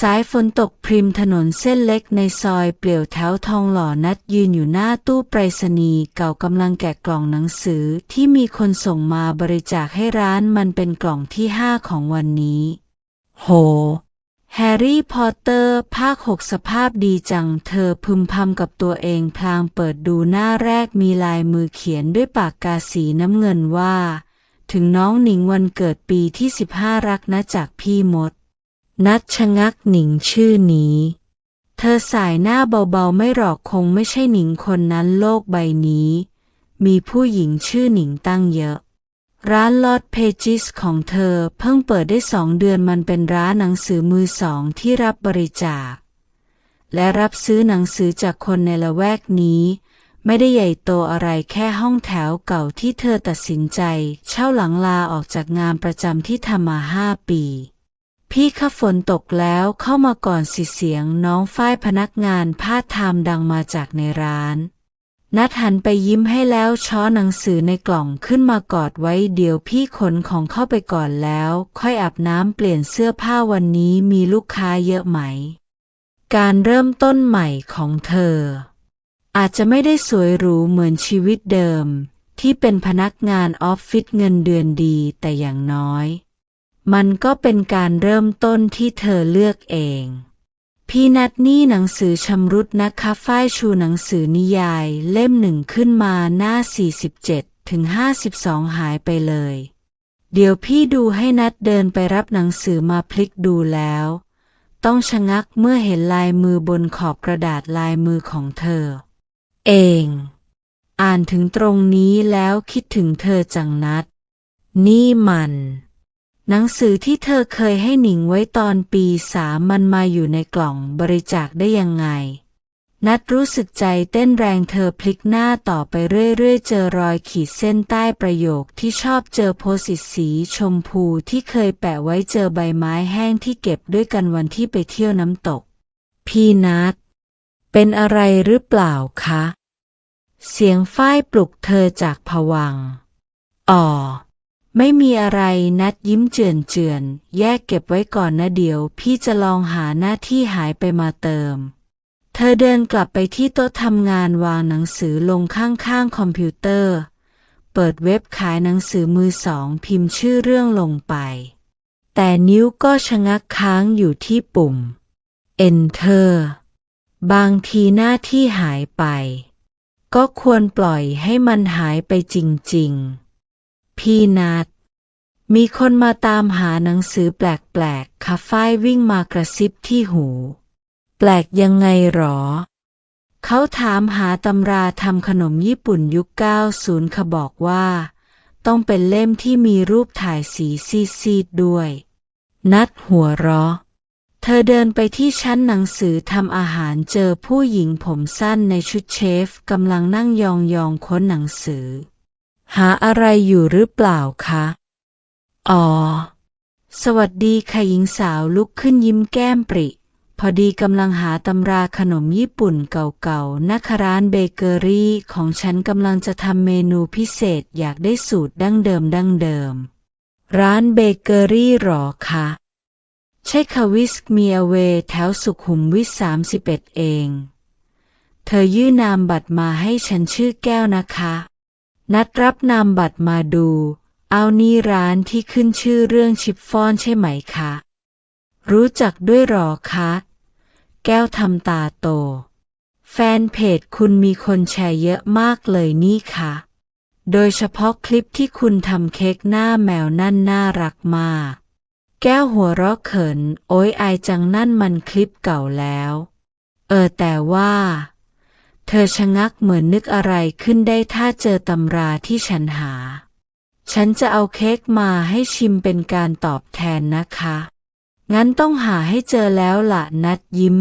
สายฝนตกพริมถนนเส้นเล็กในซอยเปลี่ยวแถวทองหล่อนัดยืนอยู่หน้าตู้ไปรษณีย์เก่ากำลังแกะกล่องหนังสือที่มีคนส่งมาบริจาคให้ร้านมันเป็นกล่องที่5ของวันนี้โหแฮร์รี่พอตเตอร์ภาค6สภาพดีจังเธอพึมพำกับตัวเองพลางเปิดดูหน้าแรกมีลายมือเขียนด้วยปากกาสีน้ำเงินว่าถึงน้องหนิงวันเกิดปีที่15รักนะจากพี่มดนัดชะงักหนิงชื่อนี้เธอสายหน้าเบาๆไม่หรอกคงไม่ใช่หนิงคนนั้นโลกใบนี้มีผู้หญิงชื่อหนิงตั้งเยอะร้านลอดเพจิสของเธอเพิ่งเปิดได้2 เดือนมันเป็นร้านหนังสือมือสองที่รับบริจาคและรับซื้อหนังสือจากคนในละแวกนี้ไม่ได้ใหญ่โตอะไรแค่ห้องแถวเก่าที่เธอตัดสินใจเช่าหลังลาออกจากงานประจำที่ทำมา5 ปีพี่คะฝนตกแล้วเข้ามาก่อนสิเสียงน้องฝ้ายพนักงานพาดไทม์ดังมาจากในร้านนัดหันไปยิ้มให้แล้วช้อนหนังสือในกล่องขึ้นมากอดไว้เดี๋ยวพี่ขนของเข้าไปก่อนแล้วค่อยอาบน้ำเปลี่ยนเสื้อผ้าวันนี้มีลูกค้าเยอะไหมการเริ่มต้นใหม่ของเธออาจจะไม่ได้สวยหรูเหมือนชีวิตเดิมที่เป็นพนักงานออฟฟิศเงินเดือนดีแต่อย่างน้อยมันก็เป็นการเริ่มต้นที่เธอเลือกเองพี่นัดนี่หนังสือชำรุดนะคะฝ้ายชูหนังสือนิยายเล่ม1ขึ้นมาหน้า47ถึง52หายไปเลยเดี๋ยวพี่ดูให้นัดเดินไปรับหนังสือมาพลิกดูแล้วต้องชะงักเมื่อเห็นลายมือบนขอบกระดาษลายมือของเธอเองอ่านถึงตรงนี้แล้วคิดถึงเธอจังนัดนี่มันหนังสือที่เธอเคยให้หนิงไว้ตอนปี3มันมาอยู่ในกล่องบริจาคได้ยังไงนัดรู้สึกใจเต้นแรงเธอพลิกหน้าต่อไปเรื่อยๆเจอรอยขีดเส้นใต้ประโยคที่ชอบเจอโพสต์อิทสีชมพูที่เคยแปะไว้เจอใบไม้แห้งที่เก็บด้วยกันวันที่ไปเที่ยวน้ำตกพี่นัดเป็นอะไรหรือเปล่าคะเสียงฝ้ายปลุกเธอจากภวังค์อ๋อไม่มีอะไรนัดยิ้มเจือนแยกเก็บไว้ก่อนนะเดี๋ยวพี่จะลองหาหน้าที่หายไปมาเติมเธอเดินกลับไปที่โต๊ะทำงานวางหนังสือลงข้างๆคอมพิวเตอร์เปิดเว็บขายหนังสือมือสองพิมพ์ชื่อเรื่องลงไปแต่นิ้วก็ชะงักค้างอยู่ที่ปุ่ม Enter บางทีหน้าที่หายไปก็ควรปล่อยให้มันหายไปจริงๆพี่นัดมีคนมาตามหาหนังสือแปลกๆค่ะฝ้ายวิ่งมากระซิบที่หูแปลกยังไงหรอเขาถามหาตำราทำขนมญี่ปุ่นยุค90ค่ะบอกว่าต้องเป็นเล่มที่มีรูปถ่ายสีซีดๆด้วยนัดหัวเราะเธอเดินไปที่ชั้นหนังสือทำอาหารเจอผู้หญิงผมสั้นในชุดเชฟกำลังนั่งยองๆค้นหนังสือหาอะไรอยู่หรือเปล่าคะอ๋อสวัสดีค่ะหญิงสาวลุกขึ้นยิ้มแก้มปริพอดีกำลังหาตำราขนมญี่ปุ่นเก่าๆนะคะร้านเบเกอรี่ของฉันกำลังจะทำเมนูพิเศษอยากได้สูตรดั้งเดิมร้านเบเกอรี่หรอคะใช่ค่ะวิสเมียเวแถวสุขุมวิท31เองเธอยื่นนามบัตรมาให้ฉันชื่อแก้วนะคะนัดรับนามบัตรมาดูเอานี่ร้านที่ขึ้นชื่อเรื่องชิฟฟ่อนใช่ไหมคะรู้จักด้วยหรอคะแก้วทำตาโตแฟนเพจคุณมีคนแชร์เยอะมากเลยนี่คะโดยเฉพาะคลิปที่คุณทำเค้กหน้าแมวนั่นน่ารักมากแก้วหัวเราะเขินโอ๊ยอายจังนั่นมันคลิปเก่าแล้วแต่ว่าเธอชะงักเหมือนนึกอะไรขึ้นได้ถ้าเจอตำราที่ฉันหาฉันจะเอาเค้กมาให้ชิมเป็นการตอบแทนนะคะงั้นต้องหาให้เจอแล้วล่ะนัดยิ้ม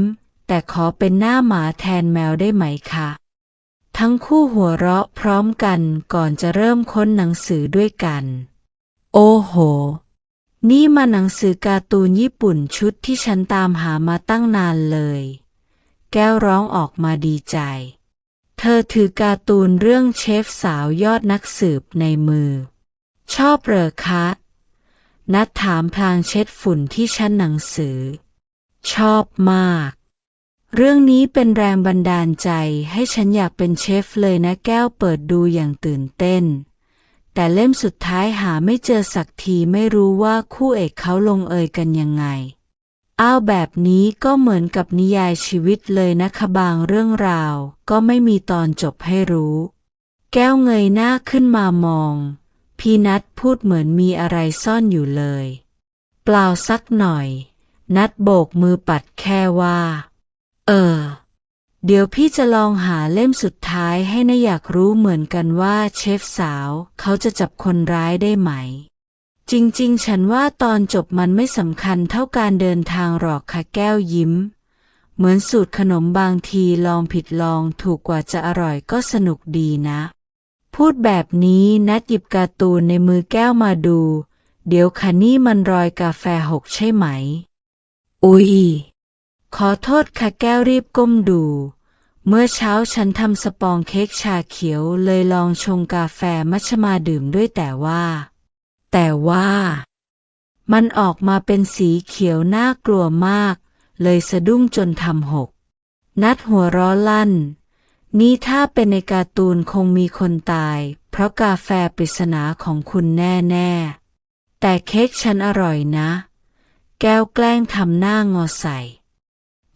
แต่ขอเป็นหน้าหมาแทนแมวได้ไหมคะทั้งคู่หัวเราะพร้อมกันก่อนจะเริ่มค้นหนังสือด้วยกันโอ้โหนี่มาหนังสือการ์ตูนญี่ปุ่นชุดที่ฉันตามหามาตั้งนานเลยแก้วร้องออกมาดีใจเธอถือการ์ตูนเรื่องเชฟสาวยอดนักสืบในมือชอบเหรอคะนัดถามพลางเช็ดฝุ่นที่ชั้นหนังสือ ชอบมาก เรื่องนี้เป็นแรงบันดาลใจให้ฉันอยากเป็นเชฟเลยนะแก้วเปิดดูอย่างตื่นเต้นแต่เล่มสุดท้ายหาไม่เจอสักทีไม่รู้ว่าคู่เอกเขาลงเอยกันยังไงอ้าวแบบนี้ก็เหมือนกับนิยายชีวิตเลยนะคะบางเรื่องราวก็ไม่มีตอนจบให้รู้แก้วเงยหน้าขึ้นมามองพี่นัทพูดเหมือนมีอะไรซ่อนอยู่เลยเปล่าสักหน่อยนัทโบกมือปัดแค่ว่าเดี๋ยวพี่จะลองหาเล่มสุดท้ายให้นะอยากรู้เหมือนกันว่าเชฟสาวเขาจะจับคนร้ายได้ไหมจริงๆฉันว่าตอนจบมันไม่สำคัญเท่าการเดินทางหรอกค่ะแก้วยิ้มเหมือนสูตรขนมบางทีลองผิดลองถูกกว่าจะอร่อยก็สนุกดีนะพูดแบบนี้นัดหยิบการ์ตูนในมือแก้วมาดูเดี๋ยวค่ะนี่มันรอยกาแฟหกใช่ไหมอุ๊ยขอโทษค่ะแก้วรีบก้มดูเมื่อเช้าฉันทำสปองเค้กชาเขียวเลยลองชงกาแฟมัชมาดื่มด้วยแต่ว่ามันออกมาเป็นสีเขียวน่ากลัวมากเลยสะดุ้งจนทำหกนัดหัวเราะลั่นนี่ถ้าเป็นในการ์ตูนคงมีคนตายเพราะกาแฟปริศนาของคุณแน่ๆแต่เค้กฉันอร่อยนะแก้วแกล้งทำหน้างอใส่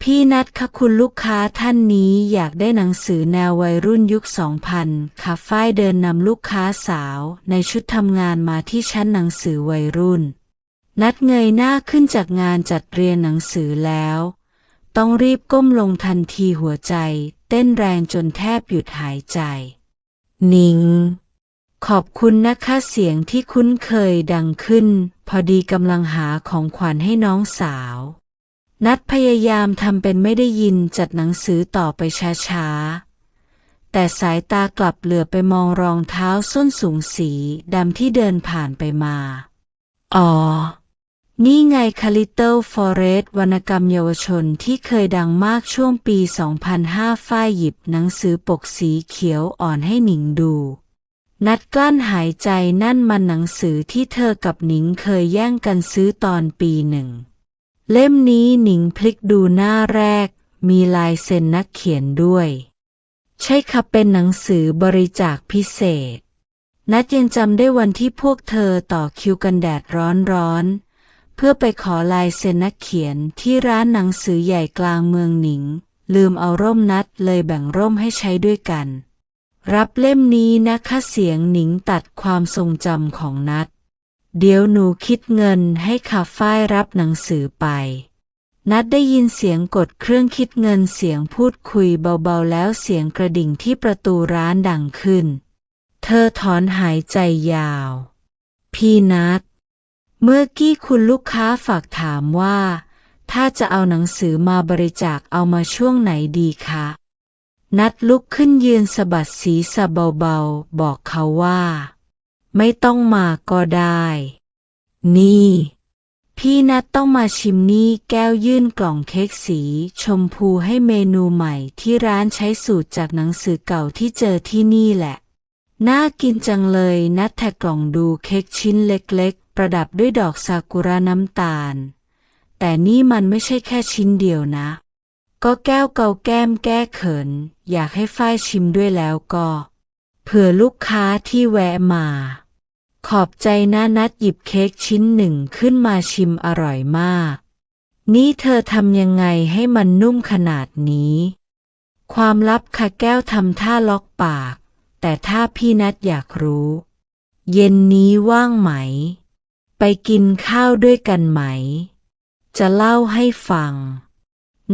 พี่นัทคะคุณลูกค้าท่านนี้อยากได้หนังสือแนววัยรุ่นยุค 2000 ค่ะฝ้ายเดินนำลูกค้าสาวในชุดทำงานมาที่ชั้นหนังสือวัยรุ่นนัดเงยหน้าขึ้นจากงานจัดเรียนหนังสือแล้วต้องรีบก้มลงทันทีหัวใจเต้นแรงจนแทบหยุดหายใจนิงขอบคุณนะคะเสียงที่คุ้นเคยดังขึ้นพอดีกำลังหาของขวัญให้น้องสาวนัดพยายามทำเป็นไม่ได้ยินจัดหนังสือต่อไปช้าๆแต่สายตากลับเหลือไปมองรองเท้าส้นสูงสีดำที่เดินผ่านไปมาอ๋อนี่ไงคาลิตเติ้ลฟอเรสต์วรรณกรรมเยาวชนที่เคยดังมากช่วงปี 2005 ฝ้ายหยิบหนังสือปกสีเขียวอ่อนให้หนิงดูนัดกลั้นหายใจนั่นมันหนังสือที่เธอกับหนิงเคยแย่งกันซื้อตอนปี 1เล่มนี้หนิงพลิกดูหน้าแรกมีลายเซ็นนักเขียนด้วยใช่ค่ะเป็นหนังสือบริจาคพิเศษนัดยังจำได้วันที่พวกเธอต่อคิวกันแดดร้อนเพื่อไปขอลายเซ็นนักเขียนที่ร้านหนังสือใหญ่กลางเมืองหนิงลืมเอาร่มนัดเลยแบ่งร่มให้ใช้ด้วยกันรับเล่มนี้นะคะเสียงหนิงตัดความทรงจำของนัดเดี๋ยวหนูคิดเงินให้ค่ะฝ้ายรับหนังสือไปนัดได้ยินเสียงกดเครื่องคิดเงินเสียงพูดคุยเบาๆแล้วเสียงกระดิ่งที่ประตูร้านดังขึ้นเธอถอนหายใจยาวพี่นัดเมื่อกี้คุณลูกค้าฝากถามว่าถ้าจะเอาหนังสือมาบริจาคเอามาช่วงไหนดีคะนัดลุกขึ้นยืนสะบัดศีรษะเบาๆบอกเขาว่าไม่ต้องมาก็ได้นี่พี่นัทต้องมาชิมนี่แก้วยื่นกล่องเค้กสีชมพูให้เมนูใหม่ที่ร้านใช้สูตรจากหนังสือเก่าที่เจอที่นี่แหละน่ากินจังเลยนัทแทะกล่องดูเค้กชิ้นเล็กๆประดับด้วยดอกซากุระน้ำตาลแต่นี่มันไม่ใช่แค่ชิ้นเดียวนะก็แก้วเกาแก้มแก้เขินอยากให้ฝ้ายชิมด้วยแล้วก็เผื่อลูกค้าที่แวะมาขอบใจนะนัดหยิบเค้กชิ้นหนึ่งขึ้นมาชิมอร่อยมากนี่เธอทำยังไงให้มันนุ่มขนาดนี้ความลับค่ะแก้วทำท่าล็อกปากแต่ถ้าพี่นัดอยากรู้เย็นนี้ว่างไหมไปกินข้าวด้วยกันไหมจะเล่าให้ฟัง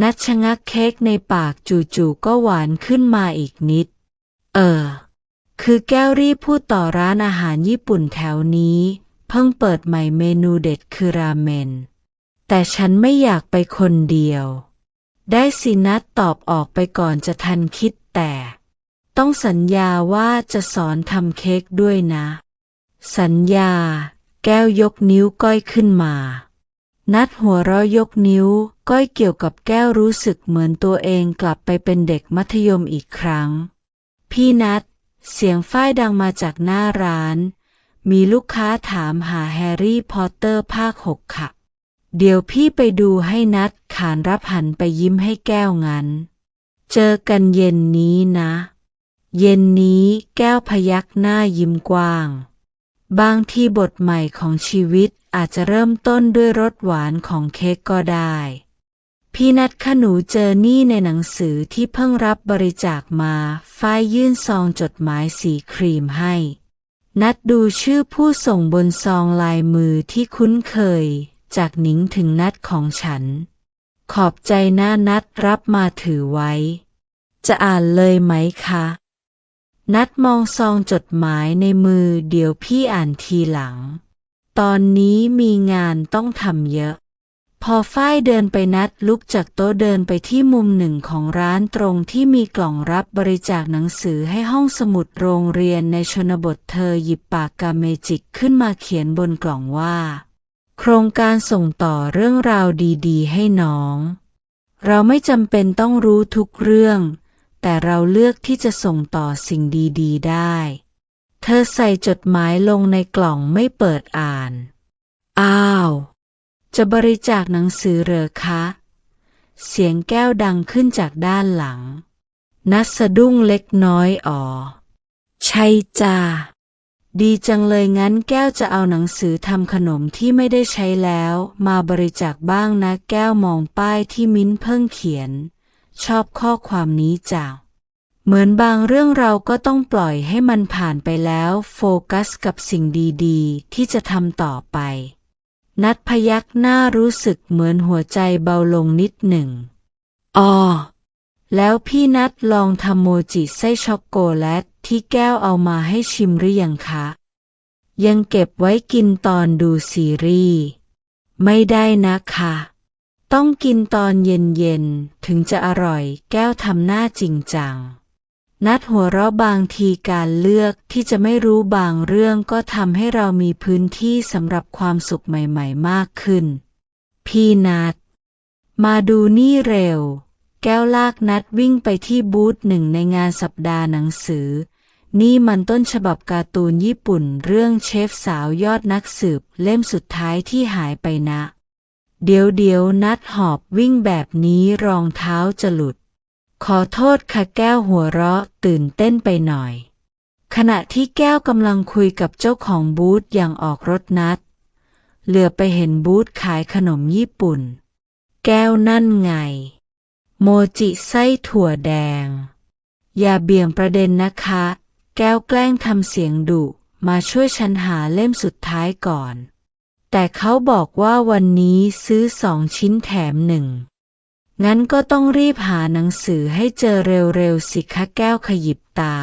นัดชะงักเค้กในปากจู่ๆก็หวานขึ้นมาอีกนิดคือแก้วรีบพูดต่อร้านอาหารญี่ปุ่นแถวนี้เพิ่งเปิดใหม่เมนูเด็ดคือราเมนแต่ฉันไม่อยากไปคนเดียวได้สินัดตอบออกไปก่อนจะทันคิดแต่ต้องสัญญาว่าจะสอนทำเค้กด้วยนะสัญญาแก้วยกนิ้วก้อยขึ้นมานัดหัวเราะยกนิ้วก้อยเกี่ยวกับแก้วรู้สึกเหมือนตัวเองกลับไปเป็นเด็กมัธยมอีกครั้งพี่นัดเสียงฝ้ายดังมาจากหน้าร้านมีลูกค้าถามหาแฮร์รี่พอตเตอร์ภาค 6ค่ะ เดี๋ยวพี่ไปดูให้นัดขานรับหันไปยิ้มให้แก้วงั้นเจอกันเย็นนี้นะ เย็นนี้แก้วพยักหน้ายิ้มกว้างบางทีบทใหม่ของชีวิตอาจจะเริ่มต้นด้วยรสหวานของเค้กก็ได้พี่นัดคะหนูเจอนี่ในหนังสือที่เพิ่งรับบริจาคมาฝ้ายยื่นซองจดหมายสีครีมให้นัดดูชื่อผู้ส่งบนซองลายมือที่คุ้นเคยจากหนิงถึงนัดของฉันขอบใจนะนัดรับมาถือไว้จะอ่านเลยไหมคะนัดมองซองจดหมายในมือเดี๋ยวพี่อ่านทีหลังตอนนี้มีงานต้องทำเยอะพอฝ้ายเดินไปนัดลุกจากโต๊ะเดินไปที่มุมหนึ่งของร้านตรงที่มีกล่องรับบริจาคหนังสือให้ห้องสมุดโรงเรียนในชนบทเธอหยิบปากกาเมจิกขึ้นมาเขียนบนกล่องว่าโครงการส่งต่อเรื่องราวดีๆให้น้องเราไม่จำเป็นต้องรู้ทุกเรื่องแต่เราเลือกที่จะส่งต่อสิ่งดีๆได้เธอใส่จดหมายลงในกล่องไม่เปิดอ่านอ้าวจะบริจาคหนังสือเหรอคะเสียงแก้วดังขึ้นจากด้านหลังนัดสะดุ้งเล็กน้อยใช่จ้าดีจังเลยงั้นแก้วจะเอาหนังสือทำขนมที่ไม่ได้ใช้แล้วมาบริจาคบ้างนะแก้วมองป้ายที่มิ้นเพิ่งเขียนชอบข้อความนี้จังเหมือนบางเรื่องเราก็ต้องปล่อยให้มันผ่านไปแล้วโฟกัสกับสิ่งดีๆที่จะทำต่อไปนัดพยักหน้ารู้สึกเหมือนหัวใจเบาลงนิดหนึ่งแล้วพี่นัดลองทำโมจิไส้ช็อกโกแลตที่แก้วเอามาให้ชิมหรือยังคะยังเก็บไว้กินตอนดูซีรีส์ไม่ได้นะคะต้องกินตอนเย็นๆถึงจะอร่อยแก้วทำหน้าจริงจังนัดหัวเราะบางทีการเลือกที่จะไม่รู้บางเรื่องก็ทำให้เรามีพื้นที่สำหรับความสุขใหม่ๆมากขึ้นพี่นัดมาดูนี่เร็วแก้วลากนัดวิ่งไปที่บูธหนึ่งในงานสัปดาห์หนังสือนี่มันต้นฉบับการ์ตูนญี่ปุ่นเรื่องเชฟสาวยอดนักสืบเล่มสุดท้ายที่หายไปนะเดี๋ยวนัดหอบวิ่งแบบนี้รองเท้าจะหลุดขอโทษค่ะแก้วหัวเราะตื่นเต้นไปหน่อยขณะที่แก้วกำลังคุยกับเจ้าของบูธอย่างออกรถนัดเหลือไปเห็นบูธขายขนมญี่ปุ่นแก้วนั่นไงโมจิไส้ถั่วแดงอย่าเบี่ยงประเด็นนะคะแก้วแกล้งทำเสียงดุมาช่วยฉันหาเล่มสุดท้ายก่อนแต่เขาบอกว่าวันนี้ซื้อ2 ชิ้นแถม1งั้นก็ต้องรีบหาหนังสือให้เจอเร็วๆสิคะแก้วขยิบตา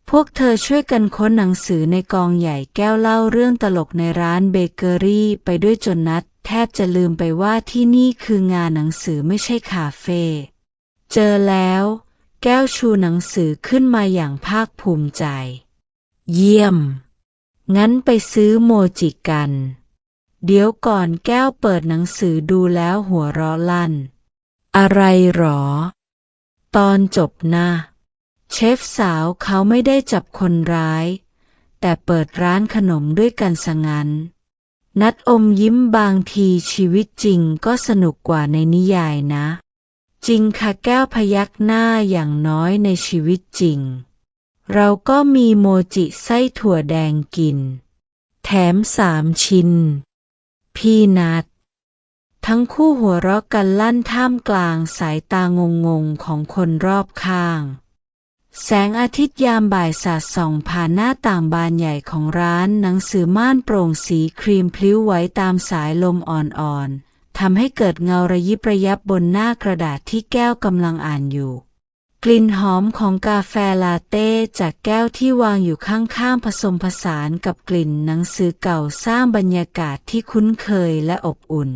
พวกเธอช่วยกันค้นหนังสือในกองใหญ่แก้วเล่าเรื่องตลกในร้านเบเกอรี่ไปด้วยจนนัดแทบจะลืมไปว่าที่นี่คืองานหนังสือไม่ใช่คาเฟ่เจอแล้วแก้วชูหนังสือขึ้นมาอย่างภาคภูมิใจเยี่ยมงั้นไปซื้อโมจิกันเดี๋ยวก่อนแก้วเปิดหนังสือดูแล้วหัวเราะลั่นอะไรหรอตอนจบนะเชฟสาวเขาไม่ได้จับคนร้ายแต่เปิดร้านขนมด้วยกันซะงั้นนัดอมยิ้มบางทีชีวิตจริงก็สนุกกว่าในนิยายนะจริงค่ะแก้วพยักหน้าอย่างน้อยในชีวิตจริงเราก็มีโมจิไส้ถั่วแดงกินแถม3 ชิ้นพี่นัดทั้งคู่หัวเราะกันลั่นท่ามกลางสายตางงๆของคนรอบข้างแสงอาทิตย์ยามบ่ายสาดส่องผ่านหน้าต่างบานใหญ่ของร้านหนังสือม่านโปร่งสีครีมพลิ้วไหวตามสายลมอ่อนๆทำให้เกิดเงาระยิบระยับบนหน้ากระดาษที่แก้วกำลังอ่านอยู่กลิ่นหอมของกาแฟลาเต้จากแก้วที่วางอยู่ข้างๆผสมผสานกับกลิ่นหนังสือเก่าสร้างบรรยากาศที่คุ้นเคยและอบอุ่น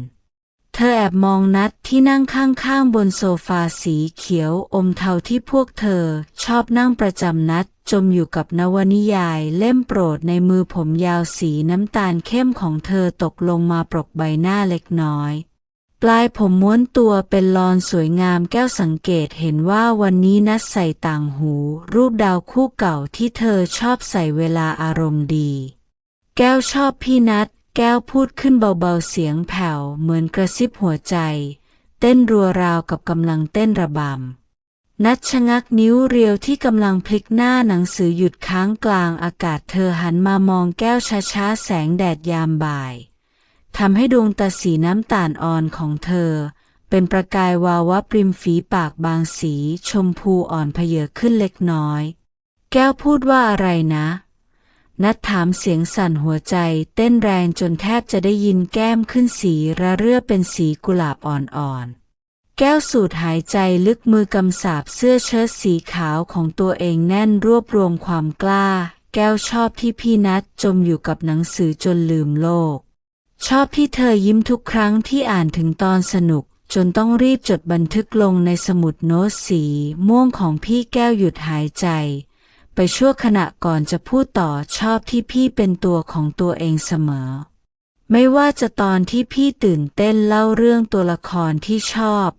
เธอแอบมองนัดที่นั่งข้างๆบนโซฟาสีเขียวอมเทาที่พวกเธอชอบนั่งประจำนัดจมอยู่กับนวนิยายเล่มโปรดในมือผมยาวสีน้ำตาลเข้มของเธอตกลงมาปรกใบหน้าเล็กน้อยปลายผมม้วนตัวเป็นลอนสวยงามแก้วสังเกตเห็นว่าวันนี้นัดใส่ต่างหูรูปดาวคู่เก่าที่เธอชอบใส่เวลาอารมณ์ดีแก้วชอบพี่นัด แก้วพูดขึ้นเบาๆเสียงแผ่วเหมือนกระซิบหัวใจเต้นรัวราวกับกำลังเต้นระบำนัดชะงักนิ้วเรียวที่กำลังพลิกหน้าหนังสือหยุดค้างกลางอากาศเธอหันมามองแก้วช้าๆแสงแดดยามบ่ายทำให้ดวงตาสีน้ำตาลอ่อนของเธอเป็นประกายวาววับริมฝีปากบางสีชมพูอ่อนเพเยอขึ้นเล็กน้อยแก้วพูดว่าอะไรนะนัดถามเสียงสั่นหัวใจเต้นแรงจนแทบจะได้ยินแก้มขึ้นสีระเรื่อเป็นสีกุหลาบอ่อนๆแก้วสูดหายใจลึกมือกำสาบเสื้อเชิ้ตสีขาวของตัวเองแน่นรวบรวมความกล้าแก้วชอบที่พี่นัดจมอยู่กับหนังสือจนลืมโลกชอบที่เธอยิ้มทุกครั้งที่อ่านถึงตอนสนุกจนต้องรีบจดบันทึกลงในสมุดโน้ตสีม่วงของพี่แก้วหยุดหายใจไปชั่วขณะก่อนจะพูดต่อชอบที่พี่เป็นตัวของตัวเองเสมอไม่ว่าจะตอนที่พี่ตื่นเต้นเล่าเรื่องตัวละครที่ชอบ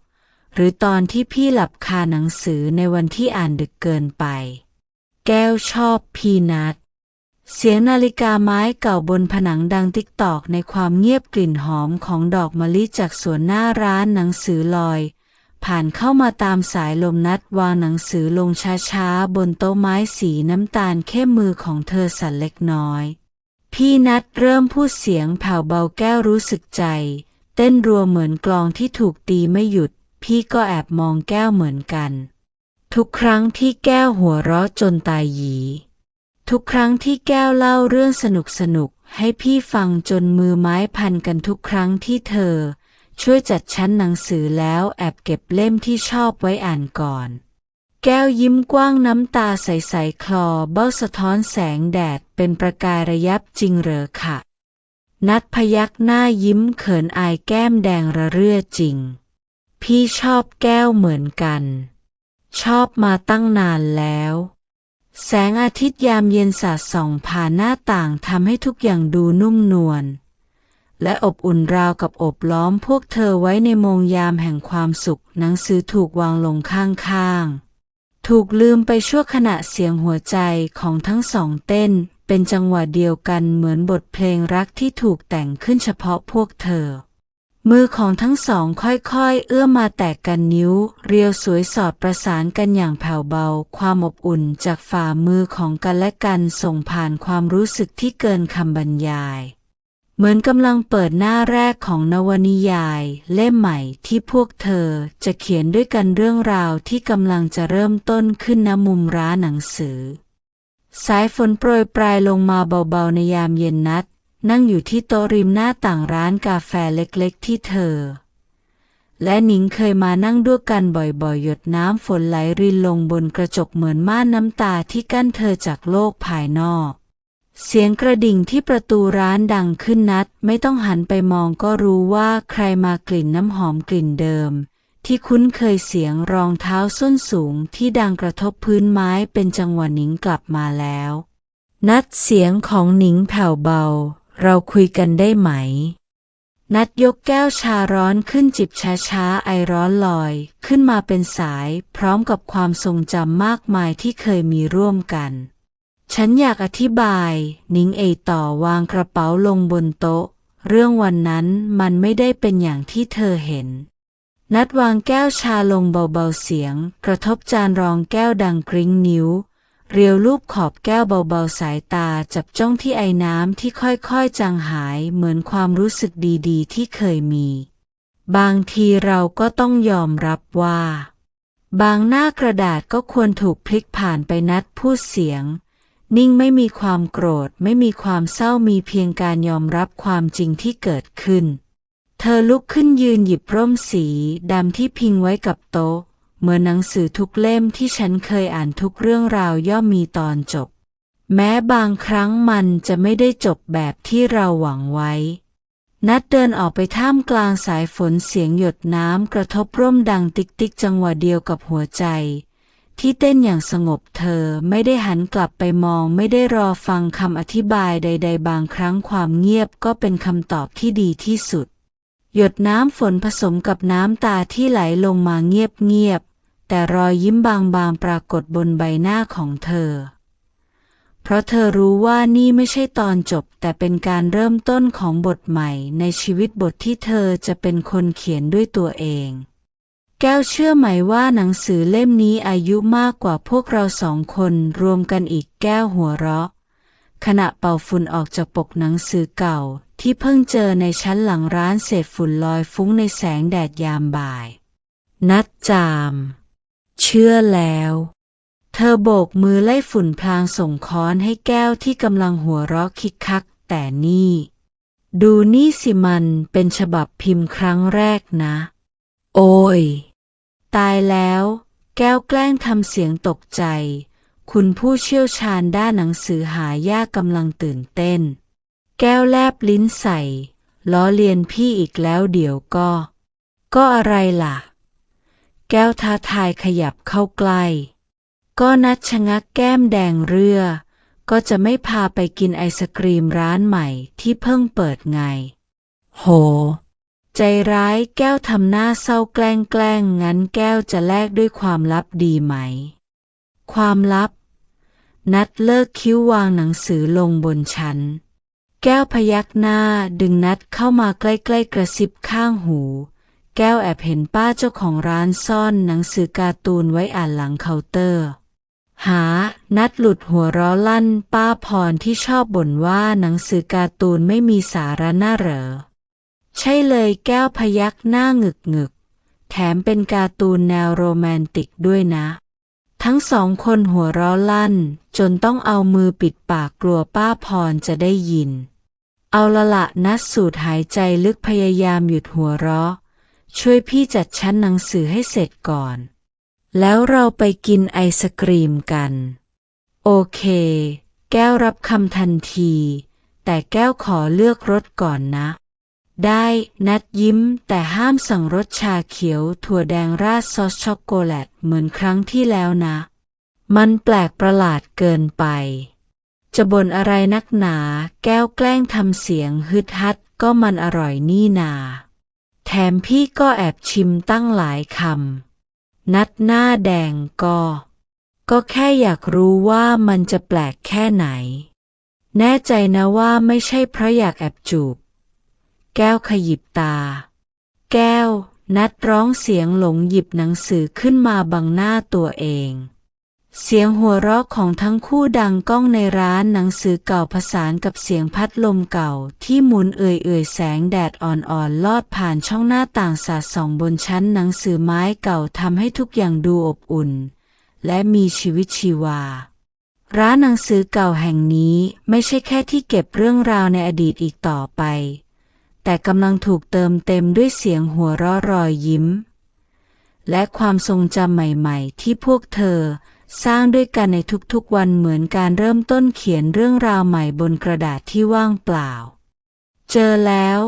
หรือตอนที่พี่หลับคาหนังสือในวันที่อ่านดึกเกินไปแก้วชอบพี่นัดเสียงนาฬิกาไม้เก่าบนผนังดังติ๊กตอกในความเงียบกลิ่นหอมของดอกมะลิจากสวนหน้าร้านหนังสือลอยผ่านเข้ามาตามสายลมนัดวางหนังสือลงช้าๆบนโต๊ะไม้สีน้ำตาลเข้มมือของเธอสั่นเล็กน้อยพี่นัดเริ่มพูดเสียงแผ่วเบาแก้วรู้สึกใจเต้นรัวเหมือนกลองที่ถูกตีไม่หยุดพี่ก็แอบมองแก้วเหมือนกันทุกครั้งที่แก้วหัวเราะจนตายหยีทุกครั้งที่แก้วเล่าเรื่องสนุกให้พี่ฟังจนมือไม้พันกันทุกครั้งที่เธอช่วยจัดชั้นหนังสือแล้วแอบเก็บเล่มที่ชอบไว้อ่านก่อนแก้วยิ้มกว้างน้ำตาใสๆคลอเบ้าสะท้อนแสงแดดเป็นประกายระยับจริงเหรอค่ะนัดพยักหน้ายิ้มเขินอายแก้มแดงระเรื่อจริงพี่ชอบแก้วเหมือนกันชอบมาตั้งนานแล้วแสงอาทิตย์ยามเย็นสาดส่องผ่านหน้าต่างทำให้ทุกอย่างดูนุ่มนวลและอบอุ่นราวกับอบล้อมพวกเธอไว้ในโมงยามแห่งความสุขหนังสือถูกวางลงข้างๆถูกลืมไปชั่วขณะเสียงหัวใจของทั้งสองเต้นเป็นจังหวะเดียวกันเหมือนบทเพลงรักที่ถูกแต่งขึ้นเฉพาะพวกเธอมือของทั้งสองค่อยๆเอื้อมมาแตะกันนิ้วเรียวสวยสอดประสานกันอย่างแผ่วเบาความอบอุ่นจากฝ่ามือของกันและกันส่งผ่านความรู้สึกที่เกินคำบรรยายเหมือนกำลังเปิดหน้าแรกของนวนิยายเล่มใหม่ที่พวกเธอจะเขียนด้วยกันเรื่องราวที่กำลังจะเริ่มต้นขึ้นณมุมร้านหนังสือสายฝนโปรยปลายลงมาเบาๆในยามเย็นนัดนั่งอยู่ที่โต๊ะริมหน้าต่างร้านกาแฟเล็กๆที่เธอและหนิงเคยมานั่งด้วยกันบ่อยๆหยดน้ำฝนไหลรินลงบนกระจกเหมือนม่านน้ำตาที่กั้นเธอจากโลกภายนอกเสียงกระดิ่งที่ประตูร้านดังขึ้นนัดไม่ต้องหันไปมองก็รู้ว่าใครมากลิ่นน้ำหอมกลิ่นเดิมที่คุ้นเคยเสียงรองเท้าส้นสูงที่ดังกระทบพื้นไม้เป็นจังหวะหนิงกลับมาแล้วนัดเสียงของหนิงแผ่วเบาเราคุยกันได้ไหมนัดยกแก้วชาร้อนขึ้นจิบช้าๆไอร้อนลอยขึ้นมาเป็นสายพร้อมกับความทรงจำมากมายที่เคยมีร่วมกันฉันอยากอธิบายหนิงต่อวางกระเป๋าลงบนโต๊ะเรื่องวันนั้นมันไม่ได้เป็นอย่างที่เธอเห็นนัดวางแก้วชาลงเบาๆเสียงกระทบจานรองแก้วดังกริ้งนิ้วเรียวลูบขอบแก้วเบาๆสายตาจับจ้องที่ไอน้ำที่ค่อยๆจางหายเหมือนความรู้สึกดีๆที่เคยมีบางทีเราก็ต้องยอมรับว่าบางหน้ากระดาษก็ควรถูกพลิกผ่านไปนัดพูดเสียงนิ่งไม่มีความโกรธไม่มีความเศร้ามีเพียงการยอมรับความจริงที่เกิดขึ้นเธอลุกขึ้นยืนหยิบร่มสีดำที่พิงไว้กับโต๊ะเหมือนหนังสือทุกเล่มที่ฉันเคยอ่านทุกเรื่องราวย่อมมีตอนจบแม้บางครั้งมันจะไม่ได้จบแบบที่เราหวังไว้นัดเดินออกไปท่ามกลางสายฝนเสียงหยดน้ำกระทบร่มดังติ๊กๆจังหวะเดียวกับหัวใจที่เต้นอย่างสงบเธอไม่ได้หันกลับไปมองไม่ได้รอฟังคำอธิบายใดๆบางครั้งความเงียบก็เป็นคำตอบที่ดีที่สุดหยดน้ำฝนผสมกับน้ำตาที่ไหลลงมาเงียบๆแต่รอยยิ้มบางๆปรากฏบนใบหน้าของเธอ เพราะเธอรู้ว่านี่ไม่ใช่ตอนจบแต่เป็นการเริ่มต้นของบทใหม่ในชีวิตบทที่เธอจะเป็นคนเขียนด้วยตัวเองแก้วเชื่อไหมว่าหนังสือเล่มนี้อายุมากกว่าพวกเรา2 คนรวมกันอีกแก้วหัวเราะขณะเป่าฝุ่นออกจากปกหนังสือเก่าที่เพิ่งเจอในชั้นหลังร้านเศษฝุ่นลอยฟุ้งในแสงแดดยามบ่ายนัดจามเชื่อแล้วเธอโบกมือไล่ฝุ่นพลางส่งค้อนให้แก้วที่กำลังหัวเราะคิกคักแต่นี่ดูนี่สิมันเป็นฉบับพิมพ์ครั้งแรกนะโอ้ยตายแล้วแก้วแกล้งทำเสียงตกใจคุณผู้เชี่ยวชาญด้านหนังสือหายากกำลังตื่นเต้นแก้วแลบลิ้นใส่ล้อเลียนพี่อีกแล้วเดี๋ยวก็อะไรล่ะแก้วท้าทายขยับเข้าใกล้ก็นัดชะงักแก้มแดงเรื่อก็จะไม่พาไปกินไอศกรีมร้านใหม่ที่เพิ่งเปิดไงโหใจร้ายแก้วทำหน้าเศร้าแกล้งงั้นแก้วจะแลกด้วยความลับดีไหมความลับนัดเลิกคิ้ววางหนังสือลงบนชั้นแก้วพยักหน้าดึงนัดเข้ามาใกล้ๆกระซิบข้างหูแก้วแอบเห็นป้าเจ้าของร้านซ่อนหนังสือการ์ตูนไว้อ่านหลังเคาน์เตอร์นัดหลุดหัวเราะลั่นป้าพรที่ชอบบ่นว่าหนังสือการ์ตูนไม่มีสาระน่าเหรอใช่เลยแก้วพยักหน้าหงึกแถมเป็นการ์ตูนแนวโรแมนติกด้วยนะทั้ง2 คนหัวเราะลั่นจนต้องเอามือปิดปากกลัวป้าพรจะได้ยินเอาละนัดสูดหายใจลึกพยายามหยุดหัวเราะช่วยพี่จัดชั้นหนังสือให้เสร็จก่อนแล้วเราไปกินไอศกรีมกันโอเคแก้วรับคำทันทีแต่แก้วขอเลือกรสก่อนนะได้นัดยิ้มแต่ห้ามสั่งรสชาเขียวถั่วแดงราดซอสช็อกโกแลตเหมือนครั้งที่แล้วนะมันแปลกประหลาดเกินไปจะบ่นอะไรนักหนาแก้วแกล้งทำเสียงฮึดฮัดก็มันอร่อยนี่นาแถมพี่ก็แอบชิมตั้งหลายคำนัดหน้าแดงก็แค่อยากรู้ว่ามันจะแปลกแค่ไหนแน่ใจนะว่าไม่ใช่เพราะอยากแอบจูบแก้วขยิบตาแก้วนัดร้องเสียงหลงหยิบหนังสือขึ้นมาบังหน้าตัวเองเสียงหัวเราะของทั้งคู่ดังก้องในร้านหนังสือเก่าผสานกับเสียงพัดลมเก่าที่หมุนเอื่อยแสงแดดอ่อนๆลอดผ่านช่องหน้าต่างสาดส่องบนชั้นหนังสือไม้เก่าทำให้ทุกอย่างดูอบอุ่นและมีชีวิตชีวาร้านหนังสือเก่าแห่งนี้ไม่ใช่แค่ที่เก็บเรื่องราวในอดีตอีกต่อไปแต่กำลังถูกเติมเต็มด้วยเสียงหัวเราะรอยยิ้มและความทรงจำใหม่ๆที่พวกเธอสร้างด้วยกันในทุกๆวันเหมือนการเริ่มต้นเขียนเรื่องราวใหม่บนกระดาษที่ว่างเปล่าเจอแล้ว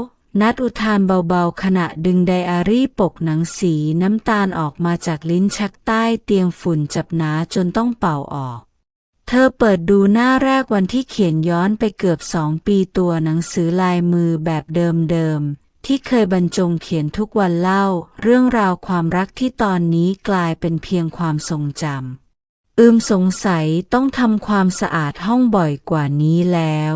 นัดอุทานเบาๆขณะดึงไดอารี่ปกหนังสีน้ำตาลออกมาจากลิ้นชักใต้เตียงฝุ่นจับหนาจนต้องเป่าออกเธอเปิดดูหน้าแรกวันที่เขียนย้อนไปเกือบ2 ปีตัวหนังสือลายมือแบบเดิมๆที่เคยบรรจงเขียนทุกวันเล่าเรื่องราวความรักที่ตอนนี้กลายเป็นเพียงความทรงจำสงสัยต้องทำความสะอาดห้องบ่อยกว่านี้แล้ว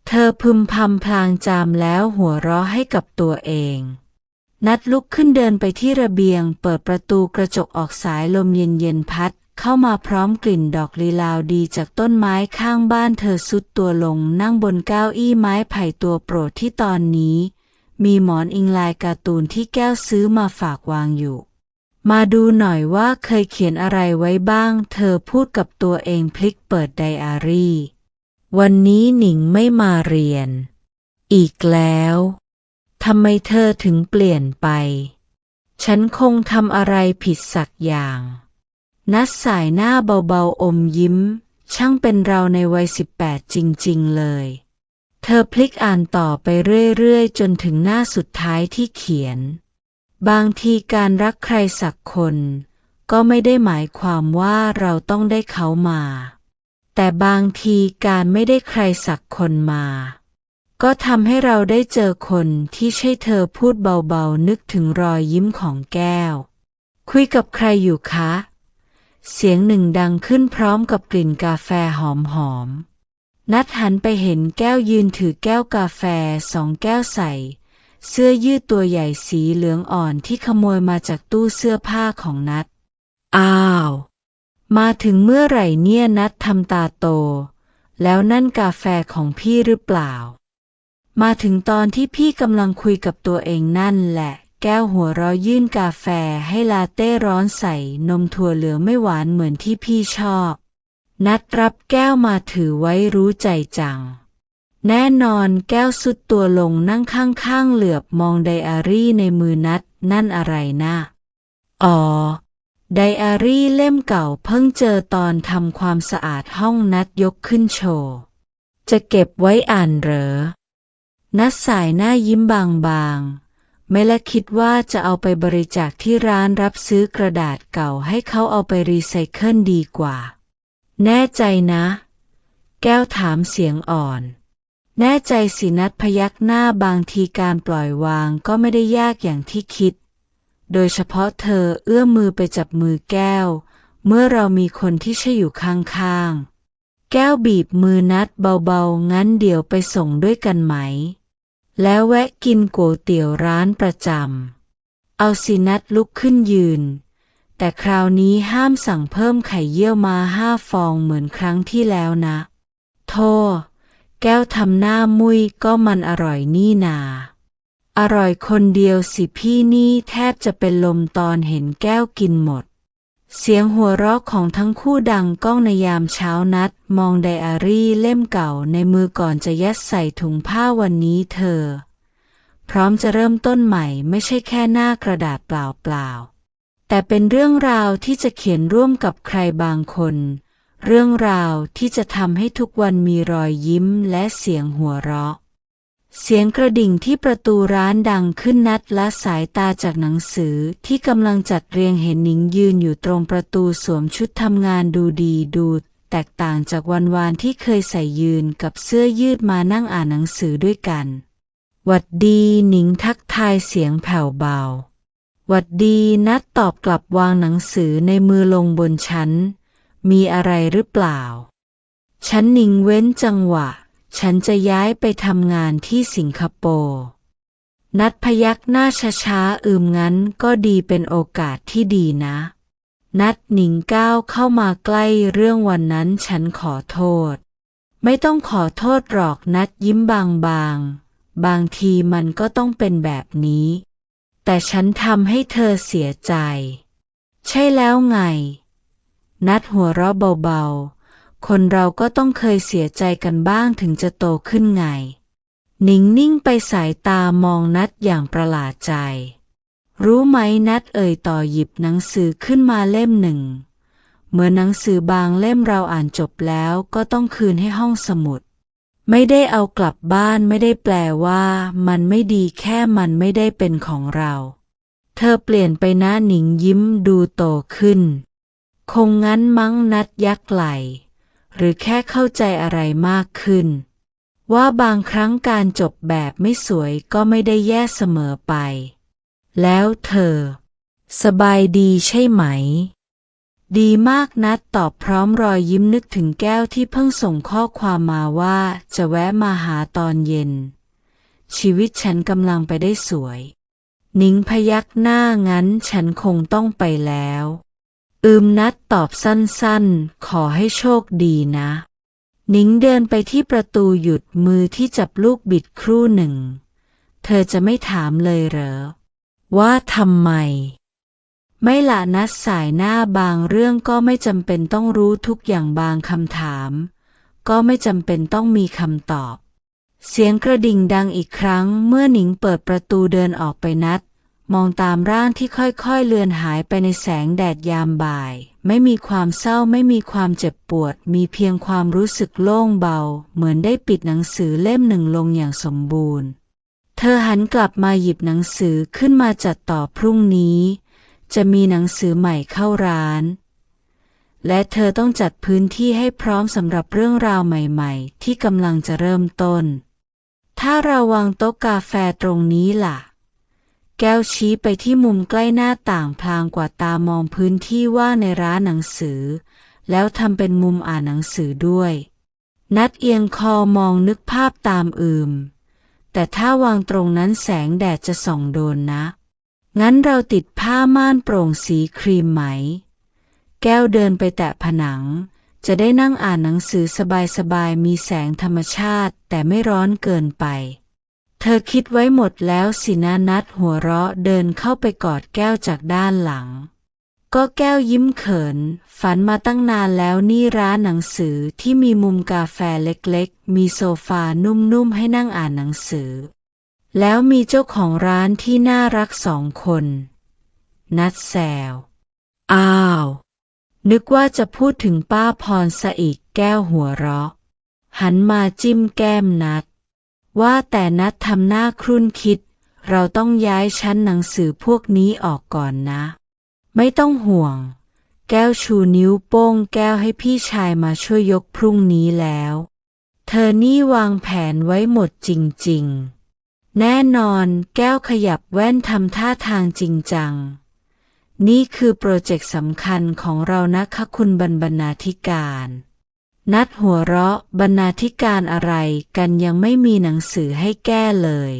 เธอพึมพำพลางจามแล้วหัวเราะให้กับตัวเองนัดลุกขึ้นเดินไปที่ระเบียงเปิดประตูกระจกออกสายลมเย็นๆพัดเข้ามาพร้อมกลิ่นดอกลีลาวดีจากต้นไม้ข้างบ้านเธอซุดตัวลงนั่งบนเก้าอี้ไม้ไผ่ตัวโปรดที่ตอนนี้มีหมอนอิงลายการ์ตูนที่แก้วซื้อมาฝากวางอยู่มาดูหน่อยว่าเคยเขียนอะไรไว้บ้างเธอพูดกับตัวเองพลิกเปิดไดอารี่วันนี้หนิงไม่มาเรียนอีกแล้วทำไมเธอถึงเปลี่ยนไปฉันคงทำอะไรผิดสักอย่างนัดสายหน้าเบาๆอมยิ้มช่างเป็นเราในวัย18จริงๆเลยเธอพลิกอ่านต่อไปเรื่อยๆจนถึงหน้าสุดท้ายที่เขียนบางทีการรักใครสักคนก็ไม่ได้หมายความว่าเราต้องได้เขามาแต่บางทีการไม่ได้ใครสักคนมาก็ทำให้เราได้เจอคนที่ใช่เธอพูดเบาๆนึกถึงรอยยิ้มของแก้วคุยกับใครอยู่คะ เสียงหนึ่งดังขึ้นพร้อมกับกลิ่นกาแฟหอมๆนัทหันไปเห็นแก้วยืนถือแก้วกาแฟ2 แก้วใส่เสื้อยืดตัวใหญ่สีเหลืองอ่อนที่ขโมยมาจากตู้เสื้อผ้าของนัทอ้าวมาถึงเมื่อไหร่เนี่ยนัททำตาโตแล้วนั่นกาแฟของพี่หรือเปล่ามาถึงตอนที่พี่กำลังคุยกับตัวเองนั่นแหละแก้วหัวเราะยื่นกาแฟให้ลาเต้ร้อนใส่นมถั่วเหลืองไม่หวานเหมือนที่พี่ชอบนัทรับแก้วมาถือไว้รู้ใจจังแน่นอนแก้วสุดตัวลงนั่งข้างๆเหลือบมองไดอารี่ในมือนัทนั่นอะไรนะอ๋อไดอารี่เล่มเก่าเพิ่งเจอตอนทำความสะอาดห้องนัทยกขึ้นโชว์จะเก็บไว้อ่านเหรอนัทสายหน้ายิ้มบางๆไม่ละคิดว่าจะเอาไปบริจาคที่ร้านรับซื้อกระดาษเก่าให้เขาเอาไปรีไซเคิลดีกว่าแน่ใจนะแก้วถามเสียงอ่อนแน่ใจสินัทพยักหน้าบางทีการปล่อยวางก็ไม่ได้ยากอย่างที่คิดโดยเฉพาะเธอเอื้อมมือไปจับมือแก้วเมื่อเรามีคนที่ใช่อยู่ข้างๆแก้วบีบมือนัทเบาๆงั้นเดี๋ยวไปส่งด้วยกันไหมแล้วแวะกินก๋วยเตี๋ยวร้านประจำเอาสินัทลุกขึ้นยืนแต่คราวนี้ห้ามสั่งเพิ่มไข่เยี่ยวมา5 ฟองเหมือนครั้งที่แล้วนะโธ่แก้วทำหน้ามุ้ยก็มันอร่อยนี่นาอร่อยคนเดียวสิพี่นี่แทบจะเป็นลมตอนเห็นแก้วกินหมดเสียงหัวเราะของทั้งคู่ดังก้องในยามเช้านัดมองไดอารี่เล่มเก่าในมือก่อนจะยัดใส่ถุงผ้าวันนี้เธอพร้อมจะเริ่มต้นใหม่ไม่ใช่แค่หน้ากระดาษเปล่าๆแต่เป็นเรื่องราวที่จะเขียนร่วมกับใครบางคนเรื่องราวที่จะทำให้ทุกวันมีรอยยิ้มและเสียงหัวเราะเสียงกระดิ่งที่ประตูร้านดังขึ้นนัดละสายตาจากหนังสือที่กำลังจัดเรียงเห็นหนิงยืนอยู่ตรงประตูสวมชุดทำงานดูดีดูแตกต่างจากวันวานที่เคยใส่ยืนกับเสื้อยืดมานั่งอ่านหนังสือด้วยกันหวัดดีหนิงทักทายเสียงแผ่วเบาหวัดดีนัดตอบกลับวางหนังสือในมือลงบนชั้นมีอะไรหรือเปล่าฉันหนิงเว้นจังหวะฉันจะย้ายไปทำงานที่สิงคโปร์นัดพยักหน้าช้าๆงั้นก็ดีเป็นโอกาสที่ดีนะนัดหนิงก้าวเข้ามาใกล้เรื่องวันนั้นฉันขอโทษไม่ต้องขอโทษหรอกนัดยิ้มบางๆบางทีมันก็ต้องเป็นแบบนี้แต่ฉันทำให้เธอเสียใจใช่แล้วไงนัดหัวเราะเบาๆคนเราก็ต้องเคยเสียใจกันบ้างถึงจะโตขึ้นไงหนิงนิ่งไปสายตามองนัดอย่างประหลาดใจรู้ไหมนัดต่อหยิบหนังสือขึ้นมาเล่มหนึ่งเหมือนหนังสือบางเล่มเราอ่านจบแล้วก็ต้องคืนให้ห้องสมุดไม่ได้เอากลับบ้านไม่ได้แปลว่ามันไม่ดีแค่มันไม่ได้เป็นของเราเธอเปลี่ยนไปนะหนิงยิ้มดูโตขึ้นคงงั้นมั้งนัดยักไหล่หรือแค่เข้าใจอะไรมากขึ้นว่าบางครั้งการจบแบบไม่สวยก็ไม่ได้แย่เสมอไปแล้วเธอสบายดีใช่ไหมดีมากนัดตอบพร้อมรอยยิ้มนึกถึงแก้วที่เพิ่งส่งข้อความมาว่าจะแวะมาหาตอนเย็นชีวิตฉันกำลังไปได้สวยหนิงพยักหน้างั้นฉันคงต้องไปแล้วนัดตอบสั้นๆขอให้โชคดีนะหนิงเดินไปที่ประตูหยุดมือที่จับลูกบิดครู่หนึ่งเธอจะไม่ถามเลยเหรอว่าทำไมไม่ละนัดสายหน้าบางเรื่องก็ไม่จำเป็นต้องรู้ทุกอย่างบางคำถามก็ไม่จำเป็นต้องมีคำตอบเสียงกระดิ่งดังอีกครั้งเมื่อหนิงเปิดประตูเดินออกไปนัดมองตามร่างที่ค่อยๆเลือนหายไปในแสงแดดยามบ่ายไม่มีความเศร้าไม่มีความเจ็บปวดมีเพียงความรู้สึกโล่งเบาเหมือนได้ปิดหนังสือเล่มหนึ่งลงอย่างสมบูรณ์เธอหันกลับมาหยิบหนังสือขึ้นมาจัดต่อพรุ่งนี้จะมีหนังสือใหม่เข้าร้านและเธอต้องจัดพื้นที่ให้พร้อมสำหรับเรื่องราวใหม่ๆที่กำลังจะเริ่มต้นถ้าเราวางโต๊ะกาแฟตรงนี้ล่ะ แก้วชี้ไปที่มุมใกล้หน้าต่างพลางกว่าตามองพื้นที่ว่างในร้านหนังสือแล้วทำเป็นมุมอ่านหนังสือด้วยนัดเอียงคอมองนึกภาพตามแต่ถ้าวางตรงนั้นแสงแดดจะส่องโดนนะงั้นเราติดผ้าม่านโปร่งสีครีมไหมแก้วเดินไปแตะผนังจะได้นั่งอ่านหนังสือสบายๆมีแสงธรรมชาติแต่ไม่ร้อนเกินไปเธอคิดไว้หมดแล้วสินะนัดหัวเราะเดินเข้าไปกอดแก้วจากด้านหลังก็แก้วยิ้มเขินฝันมาตั้งนานแล้วนี่ร้านหนังสือที่มีมุมกาแฟเล็กๆมีโซฟานุ่มๆให้นั่งอ่านหนังสือแล้วมีเจ้าของร้านที่น่ารัก2 คนนัดแซวอ้าวนึกว่าจะพูดถึงป้าพรซะอีกแก้วหัวเราะหันมาจิ้มแก้มนัดว่าแต่นัดทำหน้าครุ่นคิดเราต้องย้ายชั้นหนังสือพวกนี้ออกก่อนนะไม่ต้องห่วงแก้วชูนิ้วโป้งแก้วให้พี่ชายมาช่วยยกพรุ่งนี้แล้วเธอนี่วางแผนไว้หมดจริงๆแน่นอนแก้วขยับแว่นทำท่าทางจริงจังนี่คือโปรเจกต์สำคัญของเรานะคะคุณบรรณาธิการนัดหัวเราะบรรณาธิการอะไรกันยังไม่มีหนังสือให้แก้เลย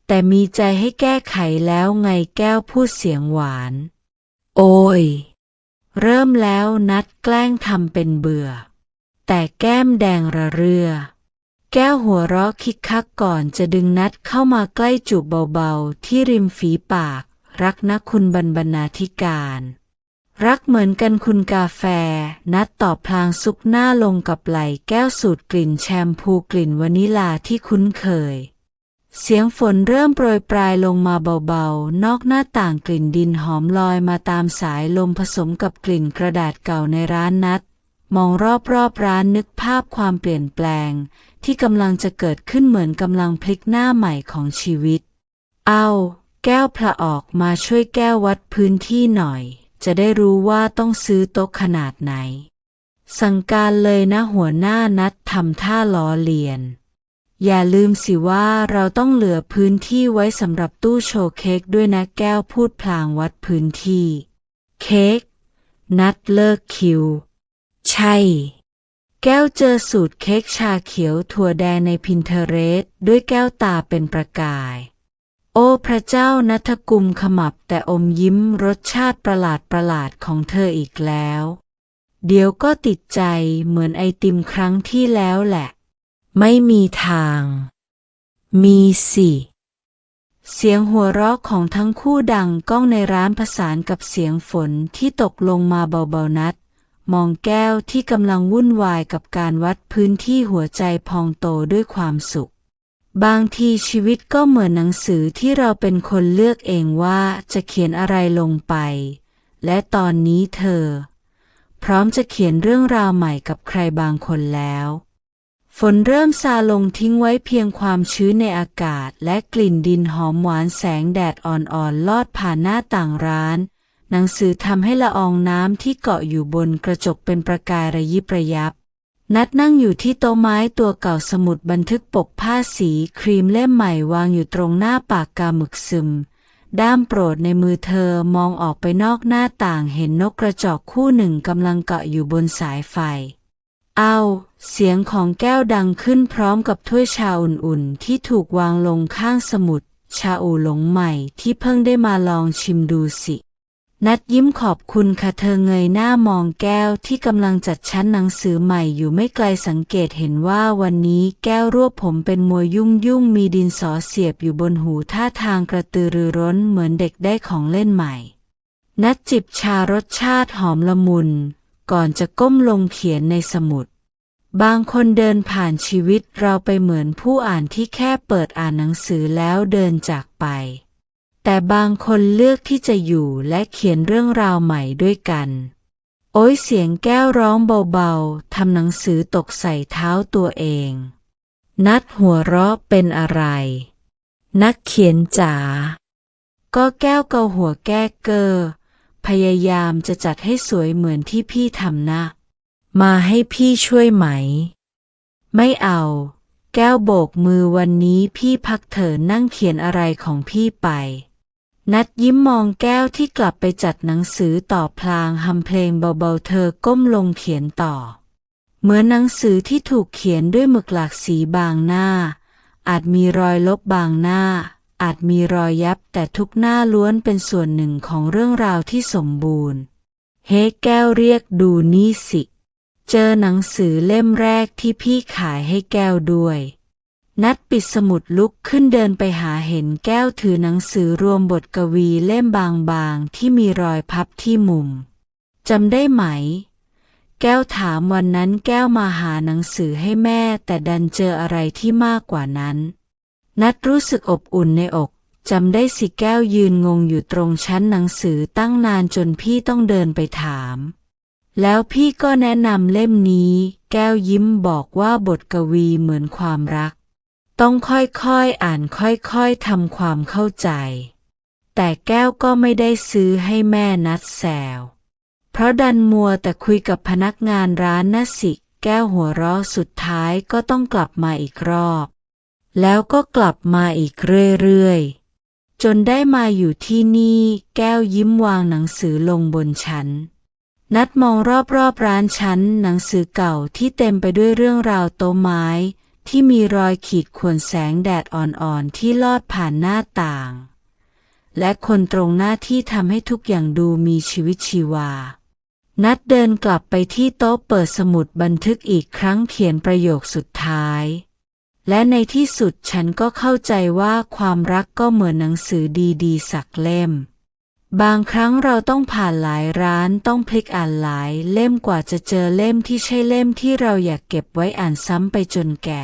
แต่มีใจให้แก้ไขแล้วไงแก้วพูดเสียงหวานโอ้ยเริ่มแล้วนัดแกล้งทำเป็นเบื่อแต่แก้มแดงระเรื่อแก้วหัวเราะคิกคักก่อนจะดึงนัดเข้ามาใกล้จูบเบาๆที่ริมฝีปากรักนะคุณบรรณาธิการรักเหมือนกันคุณกาแฟนัดตอบพลางซุกหน้าลงกับไหล่แก้วสูดกลิ่นแชมพูกลิ่นวานิลาที่คุ้นเคยเสียงฝนเริ่มโปรยปลายลงมาเบาๆนอกหน้าต่างกลิ่นดินหอมลอยมาตามสายลมผสมกับกลิ่นกระดาษเก่าในร้านนัดมองรอบๆร้านนึกภาพความเปลี่ยนแปลงที่กำลังจะเกิดขึ้นเหมือนกำลังพลิกหน้าใหม่ของชีวิตเอาแก้วพละออกมาช่วยแก้ววัดพื้นที่หน่อยจะได้รู้ว่าต้องซื้อโต๊ะขนาดไหนสั่งการเลยนะหัวหน้านัดทำท่าล้อเลียนอย่าลืมสิว่าเราต้องเหลือพื้นที่ไว้สำหรับตู้โชว์เค้กด้วยนะแก้วพูดพลางวัดพื้นที่เค้กนัดเลิกคิวใช่แก้วเจอสูตรเค้กชาเขียวถั่วแดงใน Pinterest ด้วยแก้วตาเป็นประกายโอ้พระเจ้านัทกุมขมับแต่อมยิ้มรสชาติประหลาดของเธออีกแล้วเดี๋ยวก็ติดใจเหมือนไอติมครั้งที่แล้วแหละไม่มีทางมีสิเสียงหัวเราะของทั้งคู่ดังก้องในร้านผสานกับเสียงฝนที่ตกลงมาเบาๆนัดมองแก้วที่กำลังวุ่นวายกับการวัดพื้นที่หัวใจพองโตด้วยความสุขบางทีชีวิตก็เหมือนหนังสือที่เราเป็นคนเลือกเองว่าจะเขียนอะไรลงไปและตอนนี้เธอพร้อมจะเขียนเรื่องราวใหม่กับใครบางคนแล้วฝนเริ่มซาลงทิ้งไว้เพียงความชื้นในอากาศและกลิ่นดินหอมหวานแสงแดดอ่อนๆลอดผ่านหน้าต่างร้านหนังสือทำให้ละอองน้ำที่เกาะอยู่บนกระจกเป็นประกายระยิบระยับนัดนั่งอยู่ที่โต๊ะไม้ตัวเก่าสมุดบันทึกปกผ้าสีครีมเล่มใหม่วางอยู่ตรงหน้าปากกาหมึกซึมด้ามโปรดในมือเธอมองออกไปนอกหน้าต่างเห็นนกกระจอกคู่หนึ่งกำลังเกาะอยู่บนสายไฟเอาเสียงของแก้วดังขึ้นพร้อมกับถ้วยชาอุ่นๆที่ถูกวางลงข้างสมุดชาอู่หลงใหม่ที่เพิ่งได้มาลองชิมดูสินัดยิ้มขอบคุณค่ะเธอเงยหน้ามองแก้วที่กำลังจัดชั้นหนังสือใหม่อยู่ไม่ไกลสังเกตเห็นว่าวันนี้แก้วรวบผมเป็นมวยยุ่งมีดินสอเสียบอยู่บนหูท่าทางกระตือรือร้นเหมือนเด็กได้ของเล่นใหม่นัดจิบชารสชาติหอมละมุนก่อนจะก้มลงเขียนในสมุดบางคนเดินผ่านชีวิตเราไปเหมือนผู้อ่านที่แค่เปิดอ่านหนังสือแล้วเดินจากไปแต่บางคนเลือกที่จะอยู่และเขียนเรื่องราวใหม่ด้วยกันโอ้ยเสียงแก้วร้องเบาๆทำหนังสือตกใส่เท้าตัวเองนัดหัวเราะเป็นอะไรนักเขียนจ๋าก็แก้วเกาหัวแก้เกอพยายามจะจัดให้สวยเหมือนที่พี่ทำนะมาให้พี่ช่วยไหมไม่เอาแก้วโบกมือวันนี้พี่พักเถอะนั่งเขียนอะไรของพี่ไป นัดยิ้มมองแก้วที่กลับไปจัดหนังสือต่อพลางฮัมเพลงเบาๆเธอก้มลงเขียนต่อเหมือนหนังสือที่ถูกเขียนด้วยหมึกหลากสีบางหน้าอาจมีรอยลบบางหน้าอาจมีรอยยับแต่ทุกหน้าล้วนเป็นส่วนหนึ่งของเรื่องราวที่สมบูรณ์เฮ้แก้วเรียกดูนี่สิเจอหนังสือเล่มแรกที่พี่ขายให้แก้วด้วยนัดปิดสมุดลุกขึ้นเดินไปหาเห็นแก้วถือหนังสือรวมบทกวีเล่มบางๆที่มีรอยพับที่มุมจำได้ไหมแก้วถามวันนั้นแก้วมาหาหนังสือให้แม่แต่ดันเจออะไรที่มากกว่านั้นนัดรู้สึกอบอุ่นในอกจำได้สิแก้วยืนงงอยู่ตรงชั้นหนังสือตั้งนานจนพี่ต้องเดินไปถามแล้วพี่ก็แนะนำเล่มนี้แก้วยิ้มบอกว่าบทกวีเหมือนความรักต้องค่อยๆอ่านค่อยๆทำความเข้าใจแต่แก้วก็ไม่ได้ซื้อให้แม่นัดแซวเพราะดันมัวแต่คุยกับพนักงานร้านน่ะสิแก้วหัวเราะสุดท้ายก็ต้องกลับมาอีกรอบแล้วก็กลับมาอีกเรื่อยๆจนได้มาอยู่ที่นี่แก้วยิ้มวางหนังสือลงบนชั้นนัดมองรอบๆร้านชั้นหนังสือเก่าที่เต็มไปด้วยเรื่องราวโต๊ะไม้ที่มีรอยขีดข่วนแสงแดดอ่อนๆที่ลอดผ่านหน้าต่างและคนตรงหน้าที่ทำให้ทุกอย่างดูมีชีวิตชีวานัดเดินกลับไปที่โต๊ะเปิดสมุดบันทึกอีกครั้งเขียนประโยคสุดท้ายและในที่สุดฉันก็เข้าใจว่าความรักก็เหมือนหนังสือดีๆสักเล่มบางครั้งเราต้องผ่านหลายร้านต้องพลิกอ่านหลายเล่มกว่าจะเจอเล่มที่ใช่เล่มที่เราอยากเก็บไว้อ่านซ้ำไปจนแก่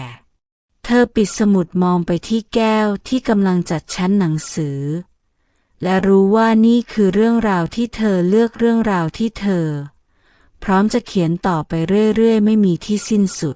เธอปิดสมุดมองไปที่แก้วที่กำลังจัดชั้นหนังสือและรู้ว่านี่คือเรื่องราวที่เธอเลือกเรื่องราวที่เธอพร้อมจะเขียนต่อไปเรื่อยๆไม่มีที่สิ้นสุด